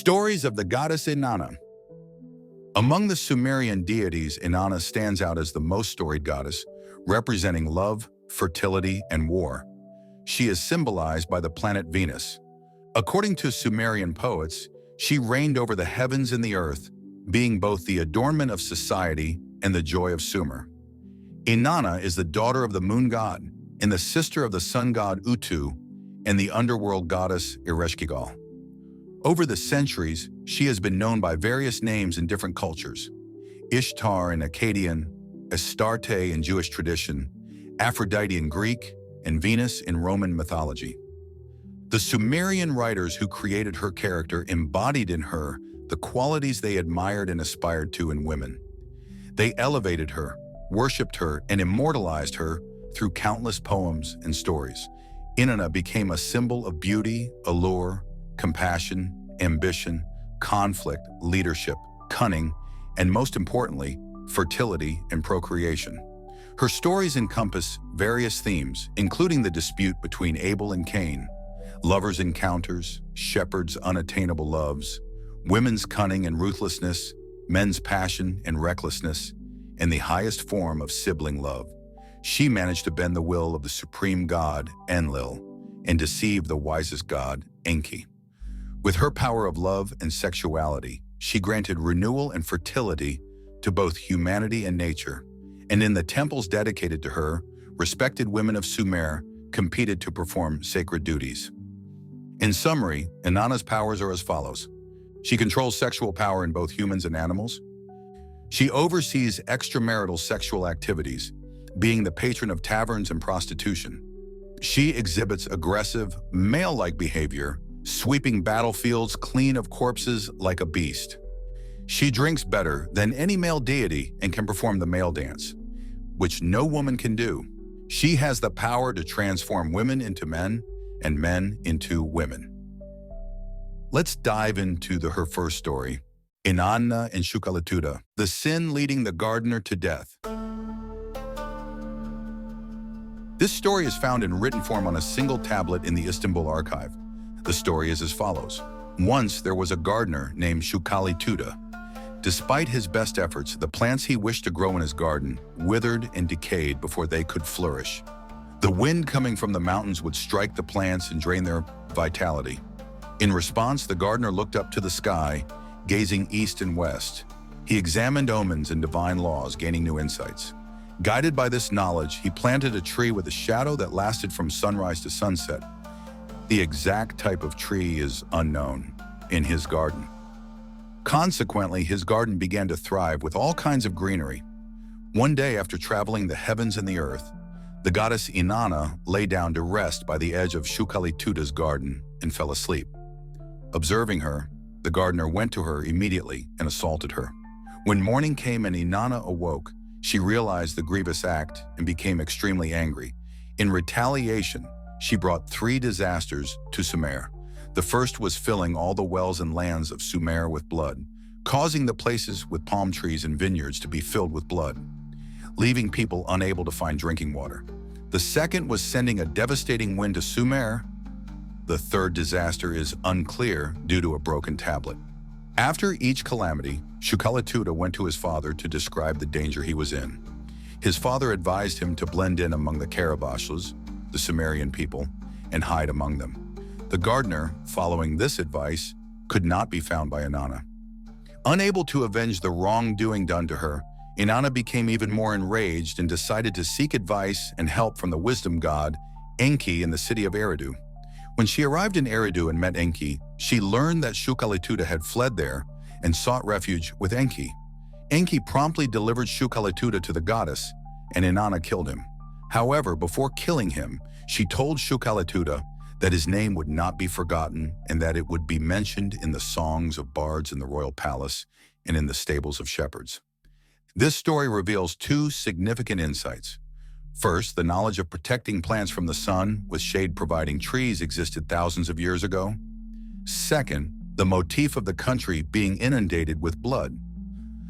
Stories of the goddess Innana. Among the Sumerian deities, Innana stands out as the most storied goddess, representing love, fertility, and war. She is symbolized by the planet Venus. According to Sumerian poets, she reigned over the heavens and the earth, being both the adornment of society and the joy of Sumer. Innana is the daughter of the moon god and the sister of the sun god Utu and the underworld goddess Ereshkigal. Over the centuries, she has been known by various names in different cultures: Ishtar in Akkadian, Astarte in Jewish tradition, Aphrodite in Greek, and Venus in Roman mythology. The Sumerian writers who created her character embodied in her the qualities they admired and aspired to in women. They elevated her, worshipped her, and immortalized her through countless poems and stories. Innana became a symbol of beauty, allure, compassion, ambition, conflict, leadership, cunning, and most importantly, fertility and procreation. Her stories encompass various themes, including the dispute between Abel and Cain, lovers' encounters, shepherds' unattainable loves, women's cunning and ruthlessness, men's passion and recklessness, and the highest form of sibling love. She managed to bend the will of the supreme god, Enlil, and deceive the wisest god, Enki. With her power of love and sexuality, she granted renewal and fertility to both humanity and nature, and in the temples dedicated to her, respected women of Sumer competed to perform sacred duties. In summary, Innana's powers are as follows. She controls sexual power in both humans and animals. She oversees extramarital sexual activities, being the patron of taverns and prostitution. She exhibits aggressive, male-like behavior, sweeping battlefields clean of corpses like a beast. She drinks better than any male deity and can perform the male dance, which no woman can do. She has the power to transform women into men and men into women. Let's dive into her first story, Inanna and Shukallituda, the sin leading the gardener to death. This story is found in written form on a single tablet in the Istanbul Archive. The story is as follows. Once there was a gardener named Shukallituda. Despite his best efforts, the plants he wished to grow in his garden withered and decayed before they could flourish. The wind coming from the mountains would strike the plants and drain their vitality. In response, the gardener looked up to the sky, gazing east and west. He examined omens and divine laws, gaining new insights. Guided by this knowledge, he planted a tree with a shadow that lasted from sunrise to sunset. The exact type of tree is unknown in his garden. Consequently, his garden began to thrive with all kinds of greenery. One day, after traveling the heavens and the earth, the goddess Innana lay down to rest by the edge of Shukallituda's garden and fell asleep. Observing her, the gardener went to her immediately and assaulted her. When morning came and Innana awoke, she realized the grievous act and became extremely angry. In retaliation, she brought 3 disasters to Sumer. The first was filling all the wells and lands of Sumer with blood, causing the places with palm trees and vineyards to be filled with blood, leaving people unable to find drinking water. The second was sending a devastating wind to Sumer. The third disaster is unclear due to a broken tablet. After each calamity, Shukallituda went to his father to describe the danger he was in. His father advised him to blend in among the Karabashas, the Sumerian people, and hide among them. The gardener, following this advice, could not be found by Innana. Unable to avenge the wrongdoing done to her, Innana became even more enraged and decided to seek advice and help from the wisdom god, Enki, in the city of Eridu. When she arrived in Eridu and met Enki, she learned that Shukallituda had fled there and sought refuge with Enki. Enki promptly delivered Shukallituda to the goddess, and Innana killed him. However, before killing him, she told Shukallituda that his name would not be forgotten and that it would be mentioned in the songs of bards in the royal palace and in the stables of shepherds. This story reveals 2 significant insights. First, the knowledge of protecting plants from the sun with shade-providing trees existed thousands of years ago. Second, the motif of the country being inundated with blood.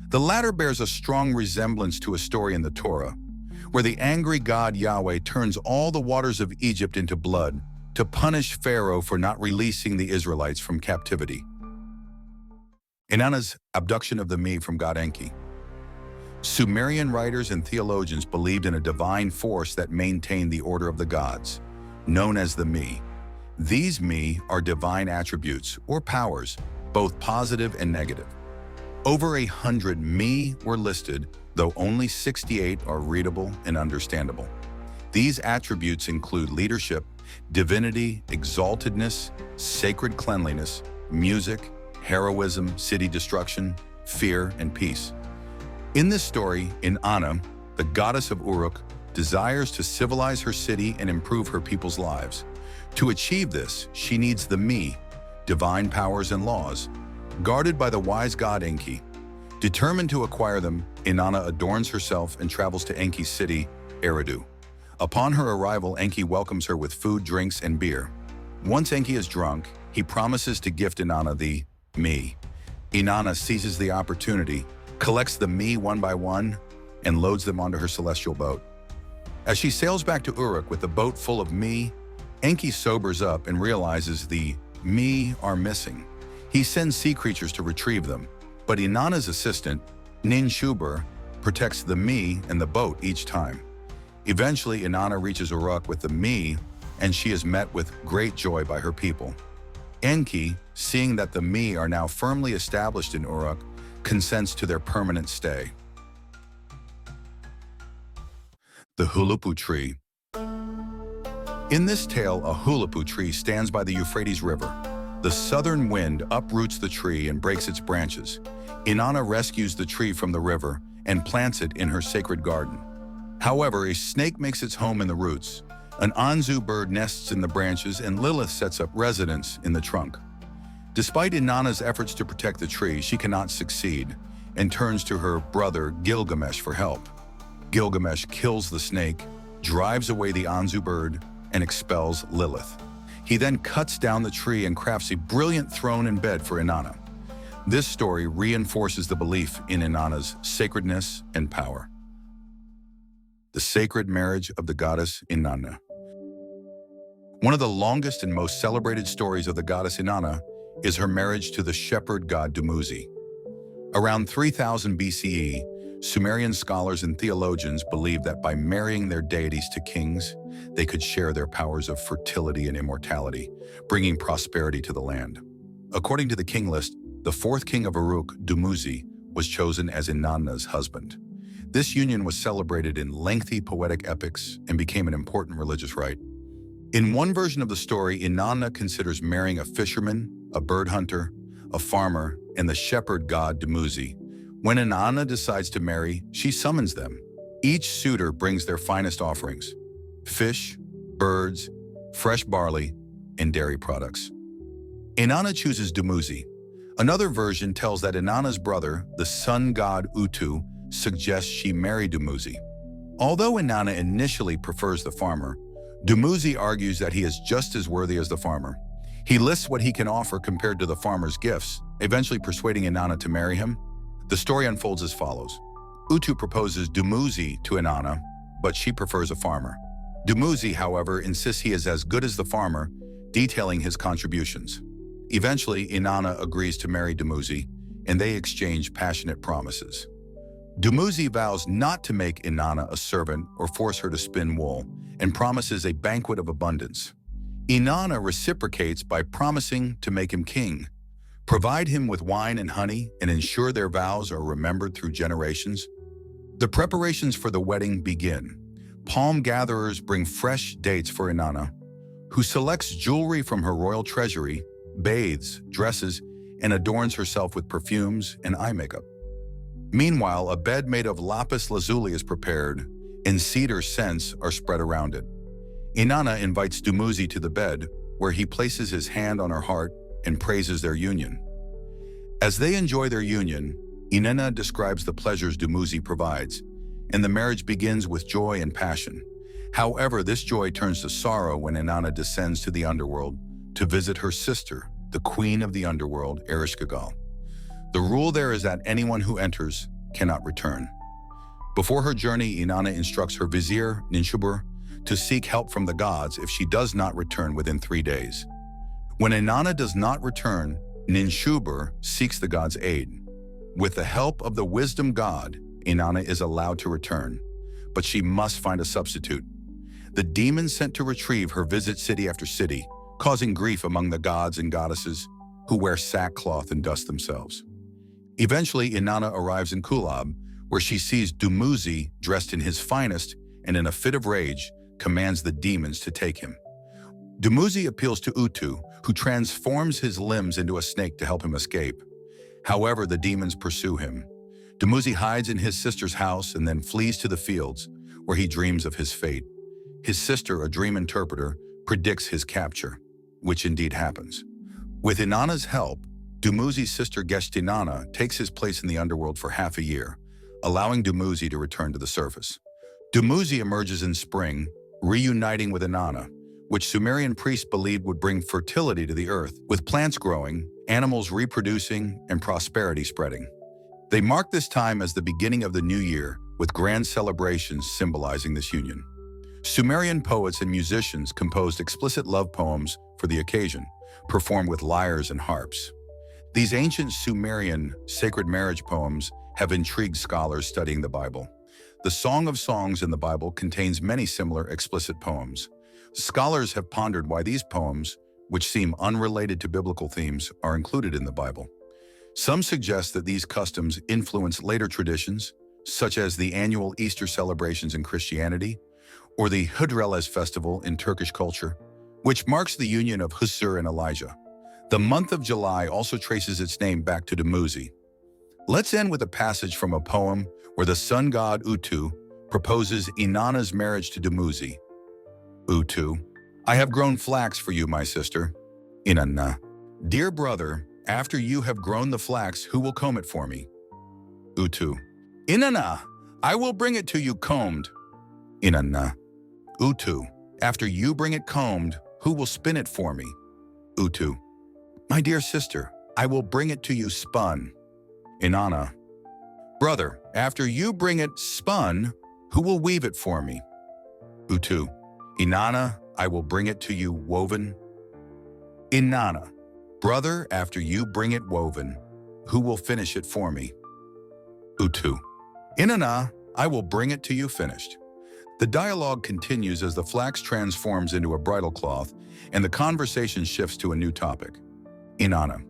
The latter bears a strong resemblance to a story in the Torah, where the angry God Yahweh turns all the waters of Egypt into blood to punish Pharaoh for not releasing the Israelites from captivity. Inanna's abduction of the me from God Enki. Sumerian writers and theologians believed in a divine force that maintained the order of the gods, known as the me. These me are divine attributes or powers, both positive and negative. Over 100 me were listed, though only 68 are readable and understandable. These attributes include leadership, divinity, exaltedness, sacred cleanliness, music, heroism, city destruction, fear, and peace. In this story, Innana, the goddess of Uruk, desires to civilize her city and improve her people's lives. To achieve this, she needs the me, divine powers and laws, guarded by the wise god Enki. Determined to acquire them, Innana adorns herself and travels to Enki's city, Eridu. Upon her arrival, Enki welcomes her with food, drinks, and beer. Once Enki is drunk, he promises to gift Innana the me. Innana seizes the opportunity, collects the me one by one, and loads them onto her celestial boat. As she sails back to Uruk with the boat full of me, Enki sobers up and realizes the me are missing. He sends sea creatures to retrieve them, but Innana's assistant, Ninshubur, protects the me and the boat each time. Eventually, Innana reaches Uruk with the me, and she is met with great joy by her people. Enki, seeing that the me are now firmly established in Uruk, consents to their permanent stay. The Huluppu Tree. In this tale, a Huluppu tree stands by the Euphrates River. The southern wind uproots the tree and breaks its branches. Innana rescues the tree from the river and plants it in her sacred garden. However, a snake makes its home in the roots. An Anzu bird nests in the branches, and Lilith sets up residence in the trunk. Despite Innana's efforts to protect the tree, she cannot succeed and turns to her brother Gilgamesh for help. Gilgamesh kills the snake, drives away the Anzu bird, and expels Lilith. He then cuts down the tree and crafts a brilliant throne and bed for Innana. This story reinforces the belief in Innana's sacredness and power. The sacred marriage of the goddess Innana. One of the longest and most celebrated stories of the goddess Innana is her marriage to the shepherd god Dumuzi. Around 3000 BCE, Sumerian scholars and theologians believed that by marrying their deities to kings, they could share their powers of fertility and immortality, bringing prosperity to the land. According to the king list, the fourth king of Uruk, Dumuzi, was chosen as Inanna's husband. This union was celebrated in lengthy poetic epics and became an important religious rite. In one version of the story, Innana considers marrying a fisherman, a bird hunter, a farmer, and the shepherd god Dumuzi. When Innana decides to marry, she summons them. Each suitor brings their finest offerings: fish, birds, fresh barley, and dairy products. Innana chooses Dumuzi. Another version tells that Inanna's brother, the sun god Utu, suggests she marry Dumuzi. Although Innana initially prefers the farmer, Dumuzi argues that he is just as worthy as the farmer. He lists what he can offer compared to the farmer's gifts, eventually persuading Innana to marry him. The story unfolds as follows. Utu proposes Dumuzi to Innana, but she prefers a farmer. Dumuzi, however, insists he is as good as the farmer, detailing his contributions. Eventually, Innana agrees to marry Dumuzi, and they exchange passionate promises. Dumuzi vows not to make Innana a servant or force her to spin wool, and promises a banquet of abundance. Innana reciprocates by promising to make him king, provide him with wine and honey, and ensure their vows are remembered through generations. The preparations for the wedding begin. Palm gatherers bring fresh dates for Innana, who selects jewelry from her royal treasury, bathes, dresses, and adorns herself with perfumes and eye makeup. Meanwhile, a bed made of lapis lazuli is prepared, and cedar scents are spread around it. Innana invites Dumuzi to the bed, where he places his hand on her heart and praises their union. As they enjoy their union, Innana describes the pleasures Dumuzi provides, and the marriage begins with joy and passion. However, this joy turns to sorrow when Innana descends to the underworld to visit her sister, the queen of the underworld, Ereshkigal. The rule there is that anyone who enters cannot return. Before her journey, Innana instructs her vizier, Ninshubur, to seek help from the gods if she does not return within 3 days. When Innana does not return, Ninshubur seeks the god's aid. With the help of the wisdom god, Innana is allowed to return, but she must find a substitute. The demons sent to retrieve her visit city after city, causing grief among the gods and goddesses who wear sackcloth and dust themselves. Eventually, Innana arrives in Kulab, where she sees Dumuzi dressed in his finest and in a fit of rage commands the demons to take him. Dumuzi appeals to Utu, who transforms his limbs into a snake to help him escape. However, the demons pursue him. Dumuzi hides in his sister's house and then flees to the fields, where he dreams of his fate. His sister, a dream interpreter, predicts his capture, which indeed happens. With Inanna's help, Dumuzi's sister Inanna takes his place in the underworld for half a year, allowing Dumuzi to return to the surface. Dumuzi emerges in spring, reuniting with Innana, which Sumerian priests believed would bring fertility to the earth, with plants growing, animals reproducing, and prosperity spreading. They mark this time as the beginning of the new year, with grand celebrations symbolizing this union. Sumerian poets and musicians composed explicit love poems for the occasion, performed with lyres and harps. These ancient Sumerian sacred marriage poems have intrigued scholars studying the Bible. The Song of Songs in the Bible contains many similar explicit poems. Scholars have pondered why these poems, which seem unrelated to biblical themes, are included in the Bible. Some suggest that these customs influence later traditions, such as the annual Easter celebrations in Christianity, or the Hıdrellez festival in Turkish culture, which marks the union of Husur and Elijah. The month of July also traces its name back to Dumuzi. Let's end with a passage from a poem where the sun god Utu proposes Inanna's marriage to Dumuzi. Utu, I have grown flax for you, my sister. Innana, dear brother, after you have grown the flax, who will comb it for me? Utu, Innana, I will bring it to you combed. Innana, Utu, after you bring it combed, who will spin it for me? Utu, my dear sister, I will bring it to you spun. Innana, brother, after you bring it spun, who will weave it for me? Utu, Innana, I will bring it to you woven. Innana, brother, after you bring it woven, who will finish it for me? Utu, Innana, I will bring it to you finished. The dialogue continues as the flax transforms into a bridal cloth and the conversation shifts to a new topic. Innana,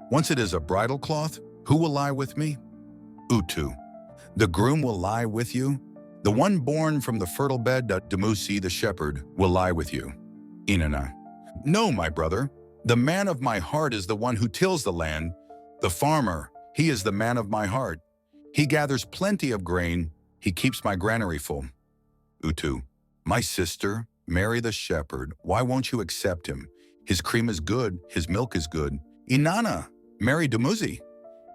once it is a bridal cloth, who will lie with me? Utu, the groom will lie with you. The one born from the fertile bed, Dumuzi the shepherd, will lie with you. Innana, no, my brother. The man of my heart is the one who tills the land. The farmer, he is the man of my heart. He gathers plenty of grain. He keeps my granary full. Utu, my sister, marry the shepherd. Why won't you accept him? His cream is good. His milk is good. Innana, marry Dumuzi.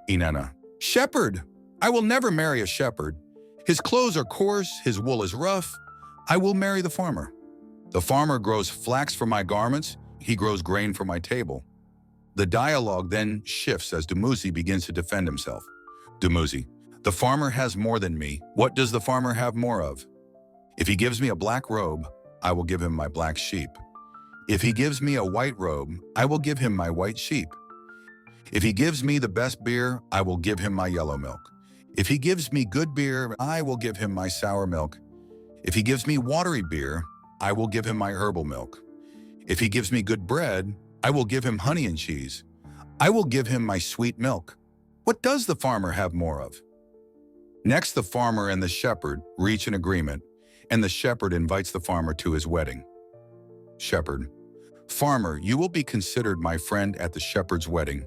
Innana, shepherd, I will never marry a shepherd. His clothes are coarse, his wool is rough. I will marry the farmer. The farmer grows flax for my garments, he grows grain for my table. The dialogue then shifts as Dumuzi begins to defend himself. Dumuzi, the farmer has more than me. What does the farmer have more of? If he gives me a black robe, I will give him my black sheep. If he gives me a white robe, I will give him my white sheep. If he gives me the best beer, I will give him my yellow milk. If he gives me good beer, I will give him my sour milk. If he gives me watery beer, I will give him my herbal milk. If he gives me good bread, I will give him honey and cheese. I will give him my sweet milk. What does the farmer have more of? Next, the farmer and the shepherd reach an agreement, and the shepherd invites the farmer to his wedding. Shepherd, farmer, you will be considered my friend at the shepherd's wedding.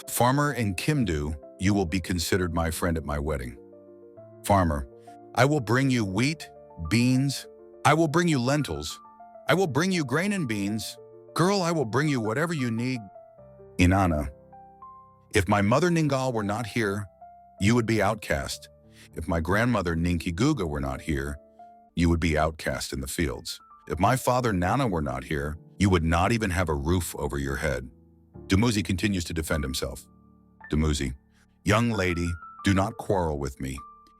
Farmer and Kimdu, you will be considered my friend at my wedding. Farmer, I will bring you wheat, beans. I will bring you lentils. I will bring you grain and beans. Girl, I will bring you whatever you need. Innana, if my mother Ningal were not here, you would be outcast. If my grandmother Ninkiguga were not here, you would be outcast in the fields. If my father Nana were not here, you would not even have a roof over your head. Dumuzi continues to defend himself. Dumuzi, young lady, do not quarrel with me.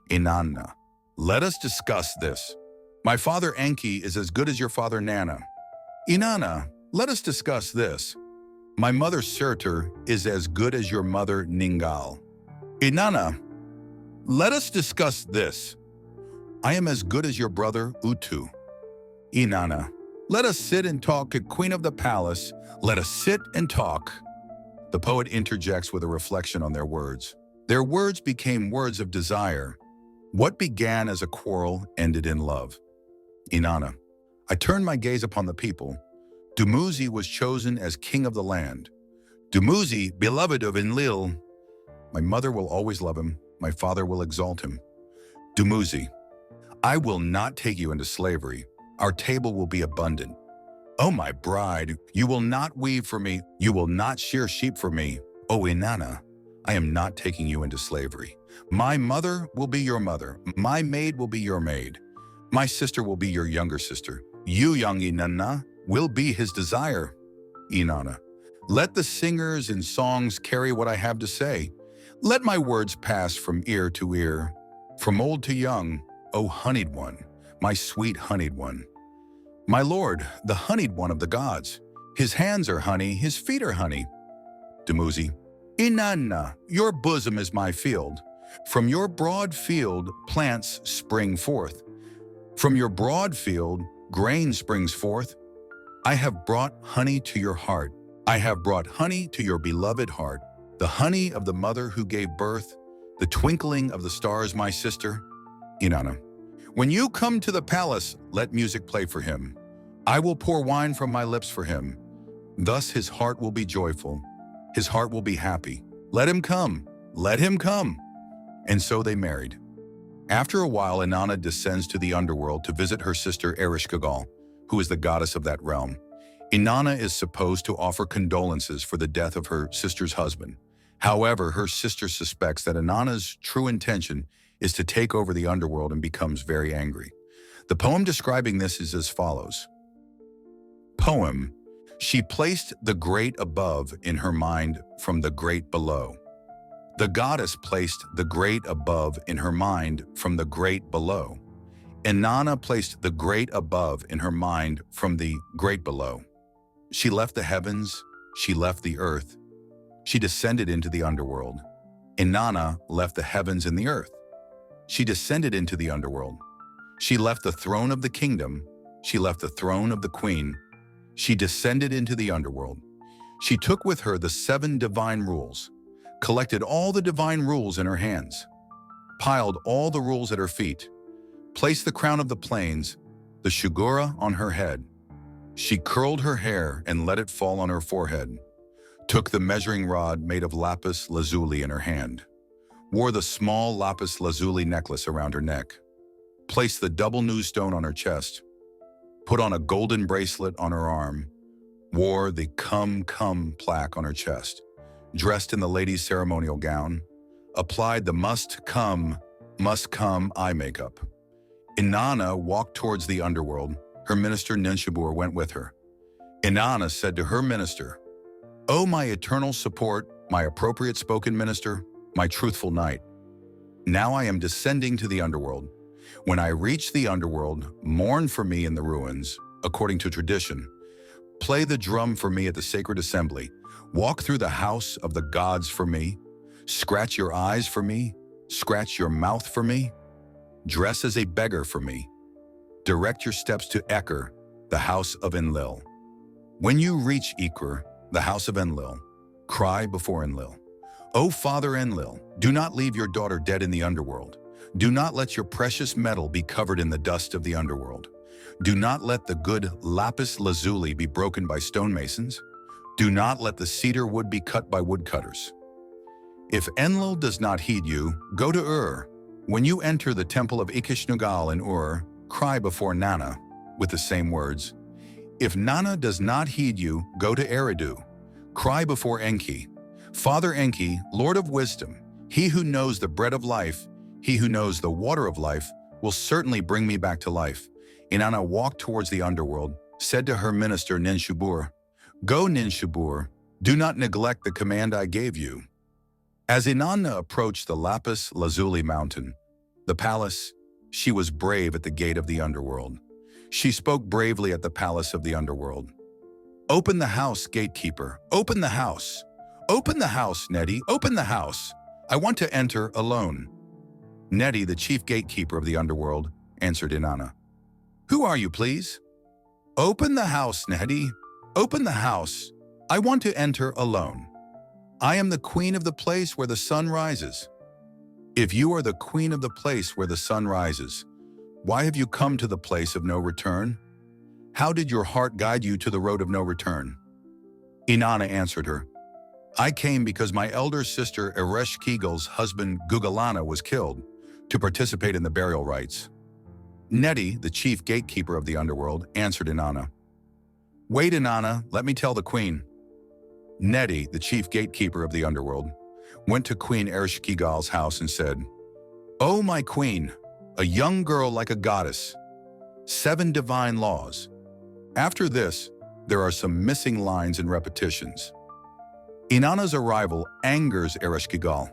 Innana, let us discuss this. My father Enki is as good as your father Nana. Innana, let us discuss this. My mother Surtur is as good as your mother Ningal. Innana, let us discuss this. I am as good as your brother Utu. Innana, let us sit and talk at Queen of the Palace. Let us sit and talk. The poet interjects with a reflection on their words. Their words became words of desire. What began as a quarrel ended in love. Innana, I turned my gaze upon the people. Dumuzi was chosen as king of the land. Dumuzi, beloved of Enlil. My mother will always love him. My father will exalt him. Dumuzi, I will not take you into slavery. Our table will be abundant. O my bride, you will not weave for me. You will not shear sheep for me. O Innana, I am not taking you into slavery. My mother will be your mother. My maid will be your maid. My sister will be your younger sister. You, young Innana, will be his desire. Innana, let the singers in songs carry what I have to say. Let my words pass from ear to ear, from old to young, O honeyed one, my sweet honeyed one. My lord, the honeyed one of the gods. His hands are honey, his feet are honey. Dumuzi, Innana, your bosom is my field. From your broad field, plants spring forth. From your broad field, grain springs forth. I have brought honey to your heart. I have brought honey to your beloved heart. The honey of the mother who gave birth, the twinkling of the stars, my sister. Innana, when you come to the palace, let music play for him. I will pour wine from my lips for him. Thus his heart will be joyful. His heart will be happy. Let him come. Let him come. And so they married. After a while, Innana descends to the underworld to visit her sister Ereshkigal, who is the goddess of that realm. Innana is supposed to offer condolences for the death of her sister's husband. However, her sister suspects that Innana's true intention is to take over the underworld and becomes very angry. The poem describing this is as follows. Poem, she placed the great above in her mind from the great below. The goddess placed the great above in her mind from the great below. Innana placed the great above in her mind from the great below. She left the heavens, she left the earth. She descended into the underworld. Innana left the heavens and the earth. She descended into the underworld. She left the throne of the kingdom. She left the throne of the queen. She descended into the underworld. She took with her the 7 divine rules, collected all the divine rules in her hands, piled all the rules at her feet, placed the crown of the plains, the shugura, on her head. She curled her hair and let it fall on her forehead, took the measuring rod made of lapis lazuli in her hand, wore the small lapis lazuli necklace around her neck, placed the double new stone on her chest, put on a golden bracelet on her arm, wore the come plaque on her chest, dressed in the lady's ceremonial gown, applied the must come eye makeup. Innana walked towards the underworld. Her minister Ninshubur went with her. Innana said to her minister, "O my eternal support, my appropriate spoken minister, my truthful knight, now I am descending to the underworld. When I reach the underworld, mourn for me in the ruins, according to tradition. Play the drum for me at the sacred assembly. Walk through the house of the gods for me. Scratch your eyes for me. Scratch your mouth for me. Dress as a beggar for me. Direct your steps to Eker, the house of Enlil. When you reach Eker, the house of Enlil, cry before Enlil. O Father Enlil, do not leave your daughter dead in the underworld. Do not let your precious metal be covered in the dust of the underworld. Do not let the good lapis lazuli be broken by stonemasons. Do not let the cedar wood be cut by woodcutters. If Enlil does not heed you, go to Ur. When you enter the temple of Ikishnugal in Ur, cry before Nana with the same words. If Nana does not heed you, go to Eridu. Cry before Enki. Father Enki, Lord of wisdom, he who knows the bread of life, he who knows the water of life, will certainly bring me back to life. Innana walked towards the underworld, said to her minister Ninshubur, Go Ninshubur, do not neglect the command I gave you. As Innana approached the lapis lazuli mountain, the palace, she was brave at the gate of the underworld. She spoke bravely at the palace of the underworld. Open the house, gatekeeper. Open the house. Open the house, Nedi. Open the house. I want to enter alone. Nedi, the chief gatekeeper of the underworld, answered Innana. Who are you, please? Open the house, Nedi. Open the house. I want to enter alone. I am the queen of the place where the sun rises. If you are the queen of the place where the sun rises, why have you come to the place of no return? How did your heart guide you to the road of no return? Innana answered her, I came because my elder sister Ereshkigal's husband Gugalana was killed to participate in the burial rites. Nedi, the chief gatekeeper of the underworld, answered Innana. Wait, Innana, let me tell the queen. Nedi, the chief gatekeeper of the underworld, went to Queen Ereshkigal's house and said, O my queen, a young girl like a goddess, 7 divine laws. After this, there are some missing lines and repetitions. Inanna's arrival angers Ereshkigal.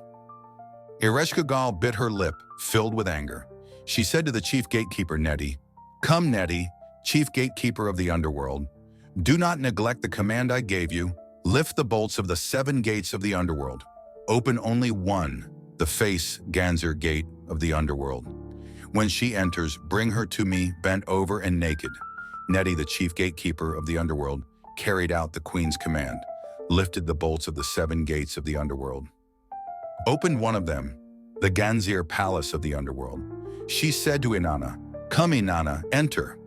Ereshkigal bit her lip, filled with anger. She said to the chief gatekeeper Nedi, Come, Nedi, chief gatekeeper of the underworld, do not neglect the command I gave you. Lift the bolts of the 7 gates of the underworld. Open only one, the face Ganzer gate of the underworld. When she enters, bring her to me bent over and naked. Nedi, the chief gatekeeper of the underworld, carried out the queen's command, lifted the bolts of the 7 gates of the underworld. Opened one of them, the Ganzir palace of the underworld. She said to Innana, Come, Innana, enter.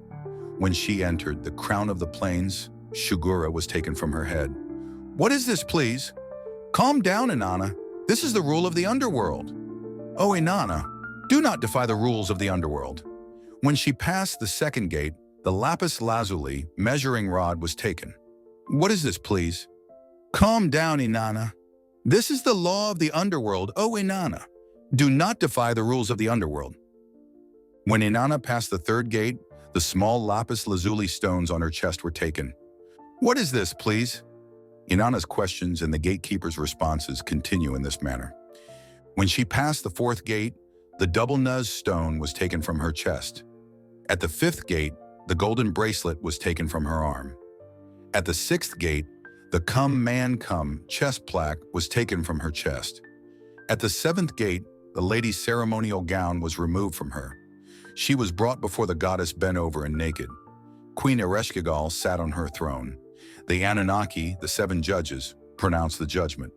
When she entered, the crown of the plains, Shugura, was taken from her head. What is this, please? Calm down, Innana. This is the rule of the underworld. Oh, Innana, do not defy the rules of the underworld. When she passed the 2nd gate, the lapis lazuli measuring rod was taken. What is this, please? Calm down, Innana. This is the law of the underworld, oh Innana. Do not defy the rules of the underworld. When Innana passed the 3rd gate, the small lapis lazuli stones on her chest were taken. What is this, please? Inanna's questions and the gatekeeper's responses continue in this manner. When she passed the 4th gate, the double nuz stone was taken from her chest. At the 5th gate, the golden bracelet was taken from her arm. At the 6th gate, the come man come chest plaque was taken from her chest. At the 7th gate, the lady's ceremonial gown was removed from her. She was brought before the goddess bent over and naked. Queen Ereshkigal sat on her throne. The Anunnaki, the 7 judges, pronounced the judgment.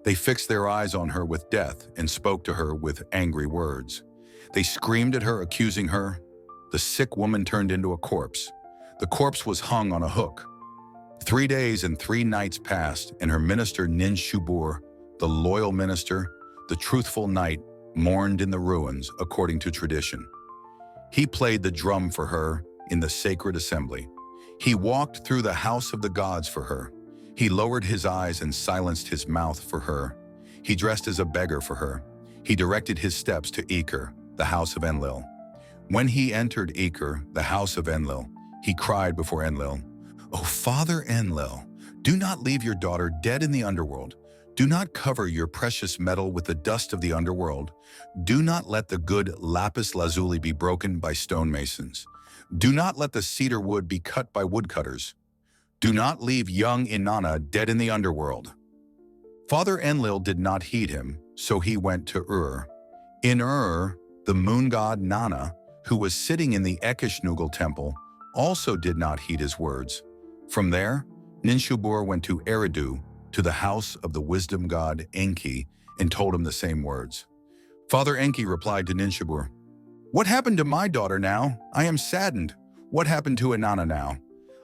They fixed their eyes on her with death and spoke to her with angry words. They screamed at her, accusing her. The sick woman turned into a corpse. The corpse was hung on a hook. 3 days and 3 nights passed, and her minister Ninshubur, the loyal minister, the truthful knight, mourned in the ruins according to tradition. He played the drum for her in the sacred assembly. He walked through the house of the gods for her. He lowered his eyes and silenced his mouth for her. He dressed as a beggar for her. He directed his steps to Eker, the house of Enlil. When he entered Eker, the house of Enlil, he cried before Enlil, O Father Enlil, do not leave your daughter dead in the underworld. Do not cover your precious metal with the dust of the underworld. Do not let the good lapis lazuli be broken by stonemasons. Do not let the cedar wood be cut by woodcutters. Do not leave young Innana dead in the underworld. Father Enlil did not heed him, so he went to Ur. In Ur, the moon god Nana, who was sitting in the Ekishnugal temple, also did not heed his words. From there, Ninshubur went to Eridu, to the house of the wisdom god Enki, and told him the same words. Father Enki replied to Ninshubur, What happened to my daughter now? I am saddened. What happened to Innana now?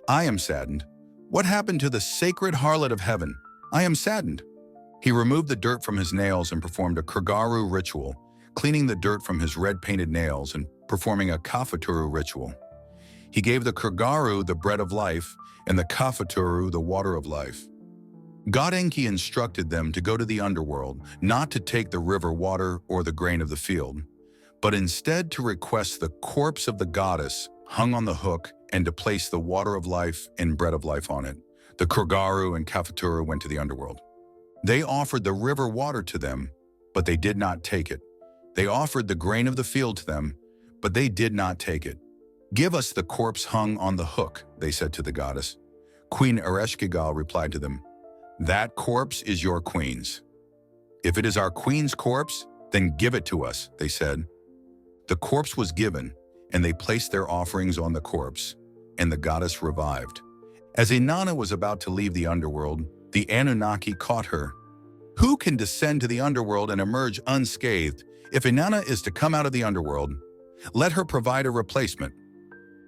I am saddened. What happened to the sacred harlot of heaven? I am saddened. He removed the dirt from his nails and performed a Kurgaru ritual, cleaning the dirt from his red-painted nails and performing a Kafaturu ritual. He gave the Kurgaru the bread of life and the Kafaturu the water of life. God Enki instructed them to go to the underworld, not to take the river water or the grain of the field, but instead to request the corpse of the goddess hung on the hook and to place the water of life and bread of life on it. The Kurgaru and Kafaturu went to the underworld. They offered the river water to them, but they did not take it. They offered the grain of the field to them, but they did not take it. Give us the corpse hung on the hook, they said to the goddess. Queen Ereshkigal replied to them, "That corpse is your queen's. If it is our queen's corpse, then give it to us," they said. The corpse was given, and they placed their offerings on the corpse, and the goddess revived. As Innana was about to leave the underworld, the Anunnaki caught her. Who can descend to the underworld and emerge unscathed? If Innana is to come out of the underworld, let her provide a replacement.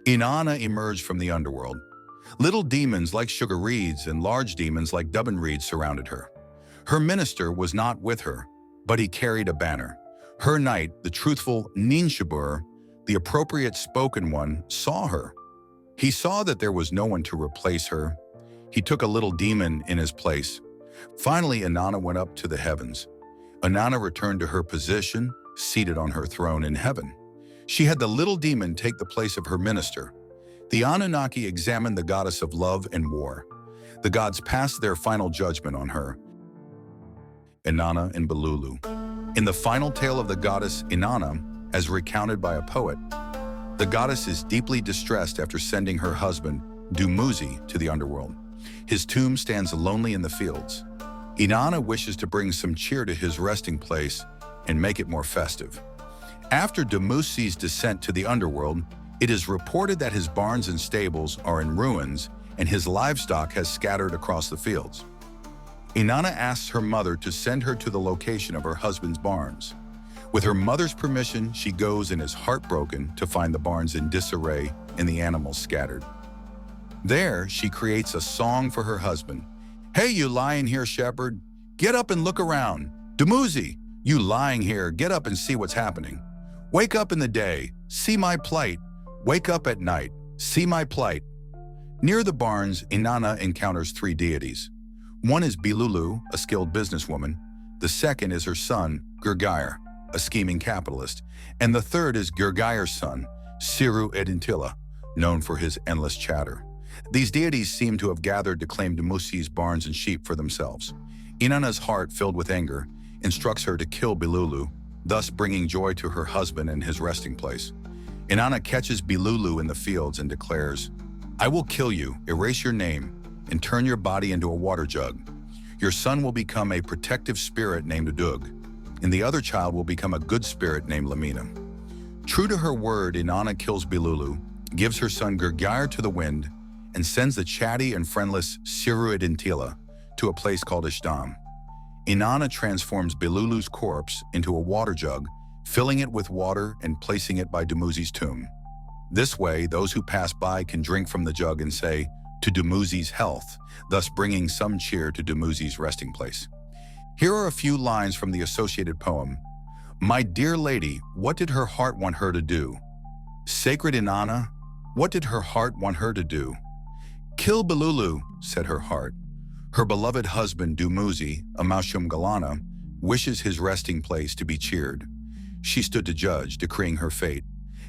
Innana emerged from the underworld. Little demons like sugar reeds and large demons like dubbin reeds surrounded her. Her minister was not with her, but he carried a banner. Her knight, the truthful Ninshabur, the appropriate spoken one, saw her. He saw that there was no one to replace her. He took a little demon in his place. Finally, Innana went up to the heavens. Innana returned to her position, seated on her throne in heaven. She had the little demon take the place of her minister. The Anunnaki examined the goddess of love and war. The gods passed their final judgment on her, Innana and Bilulu. In the final tale of the goddess Innana, as recounted by a poet, the goddess is deeply distressed after sending her husband, Dumuzi, to the underworld. His tomb stands lonely in the fields. Innana wishes to bring some cheer to his resting place and make it more festive. After Dumuzi's descent to the underworld, it is reported that his barns and stables are in ruins and his livestock has scattered across the fields. Innana asks her mother to send her to the location of her husband's barns. With her mother's permission, she goes and is heartbroken to find the barns in disarray and the animals scattered. There, she creates a song for her husband. "Hey, you lying here, shepherd, get up and look around. Dumuzi, you lying here, get up and see what's happening. Wake up in the day, see my plight. Wake up at night, see my plight." Near the barns, Innana encounters three deities. One is Bilulu, a skilled businesswoman. The second is her son, Gurgair, a scheming capitalist. And the third is Gurgair's son, Siru-Edintila, known for his endless chatter. These deities seem to have gathered to claim Dumuzi's barns and sheep for themselves. Innana's heart, filled with anger, instructs her to kill Bilulu, thus bringing joy to her husband and his resting place. Innana catches Bilulu in the fields and declares, "I will kill you, erase your name, and turn your body into a water jug. Your son will become a protective spirit named Udug, and the other child will become a good spirit named Lamina." True to her word, Innana kills Bilulu, gives her son Gurgair to the wind, and sends the chatty and friendless Siru-Edintila to a place called Ishtar. Innana transforms Bilulu's corpse into a water jug, filling it with water and placing it by Dumuzi's tomb. This way, those who pass by can drink from the jug and say, "To Dumuzi's health," thus bringing some cheer to Dumuzi's resting place. Here are a few lines from the associated poem. "My dear lady, what did her heart want her to do? Sacred Innana, what did her heart want her to do? Kill Bilulu," said her heart. Her beloved husband Dumuzi, Amashum Galana, wishes his resting place to be cheered. She stood to judge, decreeing her fate.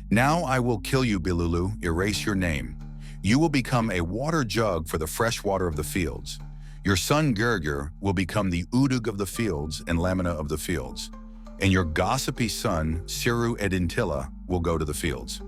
"Now I will kill you, Bilulu, erase your name. You will become a water jug for the fresh water of the fields. Your son Gurgir will become the Udug of the fields and Lamina of the fields. And your gossipy son, Siru-Edintila, will go to the fields."